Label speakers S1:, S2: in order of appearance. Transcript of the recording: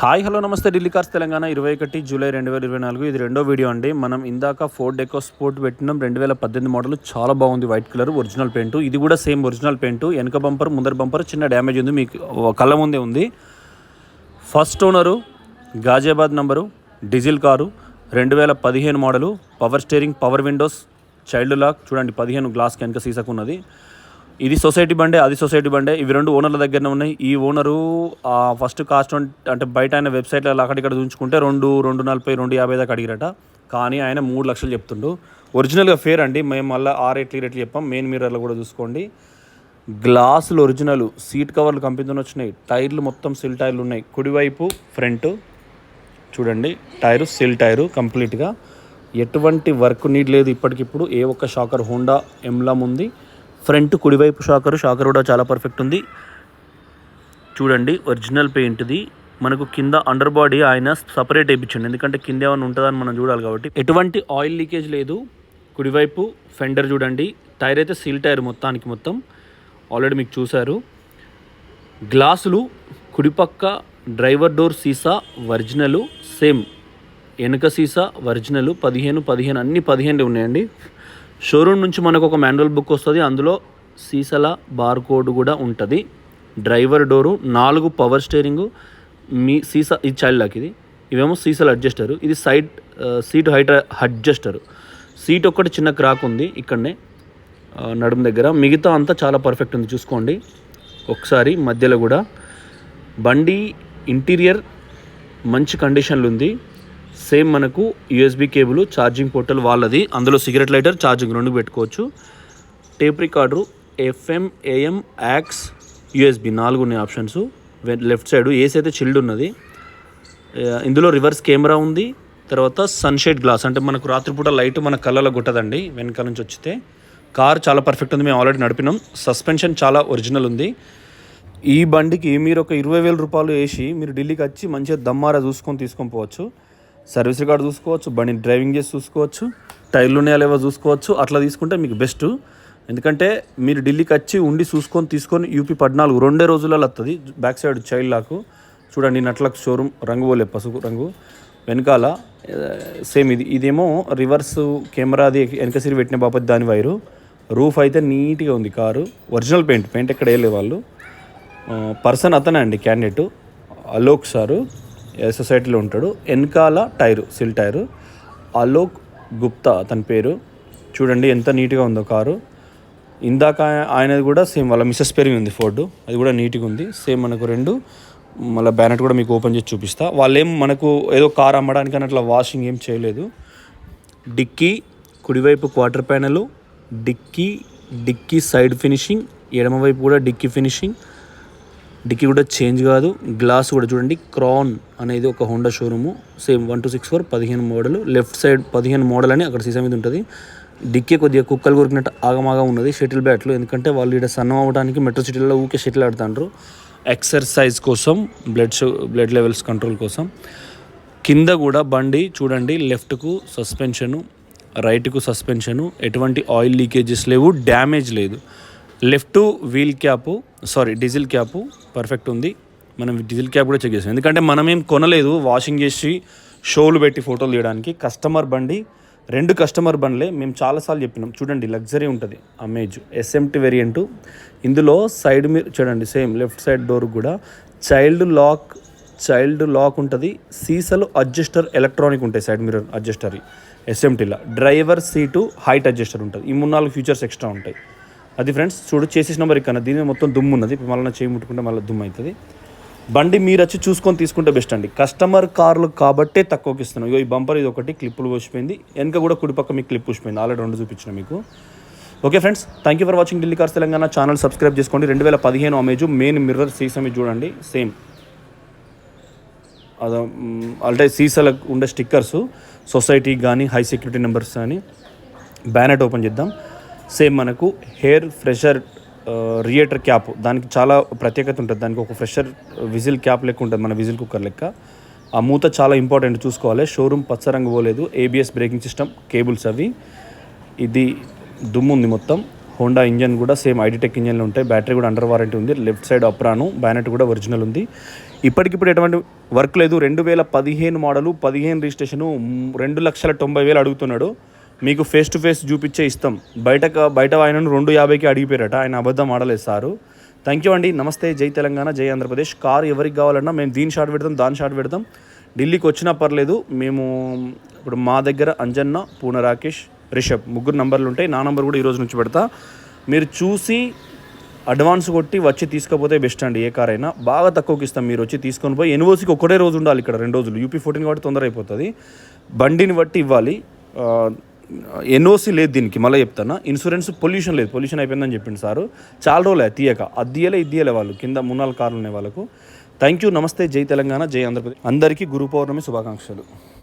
S1: Hi hello నమస్తే Delhi cars Telangana 21 July 2024 ఇది రెండో వీడియో అండి. మనం ఇందాక ఫోర్డ్ ఎకో స్పోర్ట్ పెట్టినాం 2018 మోడల్, చాలా బాగుంది. White colour original paint. ఇది కూడా సేమ్ ఒరిజినల్ పెయింట్. వెనక బంపర్ ముందర బంపర్ చిన్న డ్యామేజ్ ఉంది, మీకు కళ్ళ ముందే ఉంది. First owner, Ghaziabad number, diesel car, 2015 model, power steering, power windows, child lock. చూడండి 15 గ్లాస్ వెనక సీసాకు ఉన్నది. ఇది సొసైటీ బండే, అది సొసైటీ బండే. ఇవి రెండు ఓనర్ల దగ్గరనే ఉన్నాయి. ఈ ఓనరు ఫస్ట్ కాస్ట్ అంటే బయట ఆయన వెబ్సైట్లో అక్కడిక్కడ చూపించుకుంటే 240, 250 దాకా అడిగిరట. కానీ ఆయన 3 లక్షలు చెప్తుండు. ఒరిజినల్గా ఫేర్ అండి. మేము మళ్ళీ ఆ రేట్లు చెప్పాం. మెయిన్ మిర్రర్లో కూడా చూసుకోండి. గ్లాసులు ఒరిజినల్, సీట్ కవర్లు కంపెనీతో వచ్చినాయి. టైర్లు మొత్తం సిల్ టైర్లు ఉన్నాయి. కుడివైపు ఫ్రంట్ చూడండి, టైరు సిల్ టైరు కంప్లీట్గా, ఎటువంటి వర్క్ నీడ్ లేదు. ఇప్పటికిప్పుడు ఏ ఒక్క షాకర్, హోండా ఎంబ్లమ్ ఉంది. ఫ్రంట్ కుడివైపు షాకర్ కూడా చాలా పర్ఫెక్ట్ ఉంది. చూడండి ఒరిజినల్ పెయింట్ది. మనకు కింద అండర్ బాడీ ఆయన సపరేట్ వేయించండి, ఎందుకంటే కింద ఏమైనా ఉంటుందని మనం చూడాలి కాబట్టి. ఎటువంటి ఆయిల్ లీకేజ్ లేదు. కుడివైపు ఫెండర్ చూడండి. టైర్ అయితే సీల్ టైర్ మొత్తం ఆల్రెడీ మీకు చూశారు. గ్లాసులు కుడిపక్క డ్రైవర్ డోర్ సీసా ఒరిజినల్, సేమ్ వెనుక సీసా ఒరిజినల్. 15 అన్ని 15 ఉన్నాయండి. షోరూమ్ నుంచి మనకు ఒక మాన్యువల్ బుక్ వస్తుంది, అందులో సీసాల బార్ కోడ్ కూడా ఉంటుంది. డ్రైవర్ డోరు, 4 పవర్ స్టీరింగు, మీ సీసా ఇది చైల్డ్ లాక్. ఇవేమో సీసాల అడ్జస్టరు. ఇది సైడ్ సీట్ హైట్ అడ్జస్టరు. సీట్ ఒక్కటి చిన్న క్రాక్ ఉంది ఇక్కడనే నడుము దగ్గర, మిగతా అంతా చాలా పర్ఫెక్ట్ ఉంది. చూసుకోండి ఒకసారి. మధ్యలో కూడా బండి ఇంటీరియర్ మంచి కండిషన్లు ఉంది. సేమ్ మనకు యూఎస్బీ కేబుల్, ఛార్జింగ్ పోర్టల్ వాళ్ళది. అందులో సిగరెట్ లైటర్, ఛార్జింగ్ 2 పెట్టుకోవచ్చు. Tape recorder, FM, AM, aux, USB 4 ఉన్నాయి ఆప్షన్స్. లెఫ్ట్ సైడ్ ఏసీ అయితే చిల్డ్ ఉన్నది. ఇందులో రివర్స్ కెమెరా ఉంది. తర్వాత సన్షేడ్ గ్లాస్, అంటే మనకు రాత్రిపూట లైట్ మన కళ్ళలో కొట్టదండి వెనకాల నుంచి వచ్చితే. కార్ చాలా పర్ఫెక్ట్ ఉంది, మేము ఆల్రెడీ నడిపినాం. సస్పెన్షన్ చాలా ఒరిజినల్ ఉంది. ఈ బండికి మీరు ఒక 20,000 రూపాయలు వేసి మీరు ఢిల్లీకి వచ్చి మంచిగా దమ్మారా చూసుకొని తీసుకొని పోవచ్చు. సర్వీస్ రికార్డు చూసుకోవచ్చు, బండి డ్రైవింగ్ చేసి చూసుకోవచ్చు, టైర్లు ఉన్నాయా లేవో చూసుకోవచ్చు. అట్లా తీసుకుంటే మీకు బెస్ట్. ఎందుకంటే మీరు ఢిల్లీకి వచ్చి ఉండి తీసుకొని UP 14 2 రోజులలో వస్తుంది. బ్యాక్ సైడ్ చైల్డ్ లాకు చూడండి. నట్లకు షోరూమ్ రంగు పోలే, పసుపు రంగు. వెనకాల సేమ్ ఇదేమో రివర్స్ కెమెరాది వెనక సిరి పెట్టిన బాపతి దాని వైరు. రూఫ్ అయితే నీట్గా ఉంది. కారు ఒరిజినల్ పెయింట్ ఎక్కడ వేయలే వాళ్ళు. పర్సన్ అతనే అండి, క్యాండిడేట్ అలోక్ సారు, సొసైటీలో ఉంటాడు. వెనకాల టైరు సిల్ టైరు, అలోక్ గుప్తా అతని పేరు. చూడండి ఎంత నీట్గా ఉందో కారు. ఇందాక ఆయనది కూడా సేమ్ వాళ్ళ మిస్సెస్ పేరు ఉంది, ఫోర్డ్. అది కూడా నీట్గా ఉంది. సేమ్ మనకు 2. మళ్ళీ బ్యానెట్ కూడా మీకు ఓపెన్ చేసి చూపిస్తా. వాళ్ళేం మనకు ఏదో కార్ అమ్మడానికి అట్లా వాషింగ్ ఏం చేయలేదు. డిక్కీ కుడివైపు quarter panel, dickey side finishing, ఎడమవైపు కూడా డిక్కీ ఫినిషింగ్. డిక్కీ కూడా చేంజ్ కాదు. గ్లాస్ కూడా చూడండి. క్రాన్ అనేది ఒక Honda showroom. Same 1264 15 model. Left side 15 model అని అక్కడ సీసా మీద ఉంటుంది. డిక్కీ కొద్దిగా కుక్కలు కొరికినట్టు ఆగమాగా ఉన్నది. షటిల్ బ్యాట్లు, ఎందుకంటే వాళ్ళు ఇక్కడ సన్నం అవ్వడానికి మెట్రో సిటీలో ఊకే షటిల్ ఆడుతుంటారు. ఎక్సర్సైజ్ కోసం, బ్లడ్ లెవెల్స్ కంట్రోల్ కోసం. కింద కూడా బండి చూడండి. లెఫ్ట్కు సస్పెన్షను, రైట్కు సస్పెన్షను, ఎటువంటి ఆయిల్ లీకేజెస్ లేవు, డ్యామేజ్ లేదు. Left wheel cap, diesel cap perfect ఉంది. మనం డీజిల్ క్యాప్ కూడా చెక్ చేసాం, ఎందుకంటే మనమేం కొనలేదు వాషింగ్ చేసి షోలు పెట్టి ఫోటోలు తీయడానికి. కస్టమర్ బండి, 2 కస్టమర్ బండ్లే. మేము చాలాసార్లు చెప్పినాం. చూడండి లగ్జరీ ఉంటుంది. Amaze SMT variant. ఇందులో సైడ్ మీరు చూడండి, సేమ్ లెఫ్ట్ సైడ్ డోర్ కూడా చైల్డ్ లాక్ ఉంటుంది. సీసాలు అడ్జస్టర్ ఎలక్ట్రానిక్ ఉంటాయి, సైడ్ మిర్రర్ అడ్జస్టర్ SMTలో. డ్రైవర్ సీటు హైట్ అడ్జస్టర్ ఉంటుంది. ఈ 3-4 ఫీచర్స్ ఎక్స్ట్రా ఉంటాయి. అది ఫ్రెండ్స్ చూడు, చేసేసిన నెంబర్ ఇక్కడ. దీని మొత్తం దుమ్ము ఉన్నది. ఇప్పుడు మళ్ళీ చేయి ముట్టుకుంటే మళ్ళీ దుమ్ము అవుతుంది. బండి మీరు వచ్చి చూసుకొని తీసుకుంటే బెస్ట్ అండి. కస్టమర్ కార్లు కాబట్టే తక్కువకి ఇస్తున్నాం. ఈ బంపర్ ఇది ఒకటి క్లిప్పులు పోసిపోయింది, వెనక కూడా కుడిపక్క మీకు క్లిప్ పోసిపోయింది. ఆల్రెడీ 2 చూపించిన మీకు. Okay friends, thank you for watching Delhi cars Telangana. Channel subscribe చేసుకోండి. 2015 అమేజ్ మెయిన్ మిర్రర్ సీసా మీద చూడండి. సేమ్ అదే అంటే సీసాలకు ఉండే స్టిక్కర్స్, సొసైటీ కానీ హై సెక్యూరిటీ నెంబర్స్ కానీ. బ్యానెట్ ఓపెన్ చేద్దాం. సేమ్ మనకు హెయిర్ ఫ్రెషర్ రియేటర్ క్యాప్, దానికి చాలా ప్రత్యేకత ఉంటుంది. దానికి ఒక ఫ్రెషర్ విజిల్ క్యాప్ లెక్క ఉంటుంది, మన విజిల్ కుక్కర్ లెక్క. ఆ మూత చాలా ఇంపార్టెంట్, చూసుకోవాలి. షోరూమ్ పచ్చ రంగు పోలేదు. ABS బ్రేకింగ్ సిస్టమ్, కేబుల్స్ అవి. ఇది దుమ్ము ఉంది మొత్తం. హోండా ఇంజన్ కూడా సేమ్ ఐడిటెక్ ఇంజన్లు ఉంటాయి. బ్యాటరీ కూడా అండర్ వారంటీ ఉంది. లెఫ్ట్ సైడ్ అప్రాను, బ్యానెట్ కూడా ఒరిజినల్ ఉంది. ఇప్పటికిప్పుడు ఎటువంటి వర్క్ లేదు. 2015 మోడలు, 15 రిజిస్ట్రేషను, 2,90,000 అడుగుతున్నాడు. మీకు ఫేస్ టు ఫేస్ చూపించే ఇస్తాం. బయట ఆయనను 250కి అడిగిపోయారట. ఆయన అబద్ధం ఆడలేదు సారు. థ్యాంక్ యూ అండి. నమస్తే. జై తెలంగాణ, జై ఆంధ్రప్రదేశ్. కారు ఎవరికి కావాలన్నా మేము దీని షాట్ పెడతాం, దాని షాట్ పెడతాం. ఢిల్లీకి వచ్చినా పర్లేదు. మేము ఇప్పుడు మా దగ్గర అంజన్న, పూన రాకేష్, రిషబ్ 3 నంబర్లు ఉంటాయి. నా నంబర్ కూడా ఈరోజు నుంచి పెడతా. మీరు చూసి అడ్వాన్స్ కొట్టి వచ్చి తీసుకపోతే బెస్ట్ అండి. ఏ కార్ అయినా బాగా తక్కువకి ఇస్తాం. మీరు వచ్చి తీసుకొని పోయి ఎన్ఓసికి ఒకటే రోజు ఉండాలి ఇక్కడ, 2 రోజులు. UP14 కాబట్టి తొందర అయిపోతుంది. బండిని బట్టి ఇవ్వాలి. ఎన్ఓసి లేదు దీనికి. మళ్ళీ చెప్తాను, ఇన్సూరెన్స్, పొల్యూషన్ లేదు. పొల్యూషన్ అయిపోయిందని చెప్పింది సారు. చాలా రోజులే తీయక. ఇయ్యలే వాళ్ళు కింద 3-4 కార్లు ఉన్నాయి వాళ్ళకు. Thank you. నమస్తే. జై తెలంగాణ, జై ఆంధ్రప్రదేశ్. అందరికీ గురు పౌర్ణమి శుభాకాంక్షలు.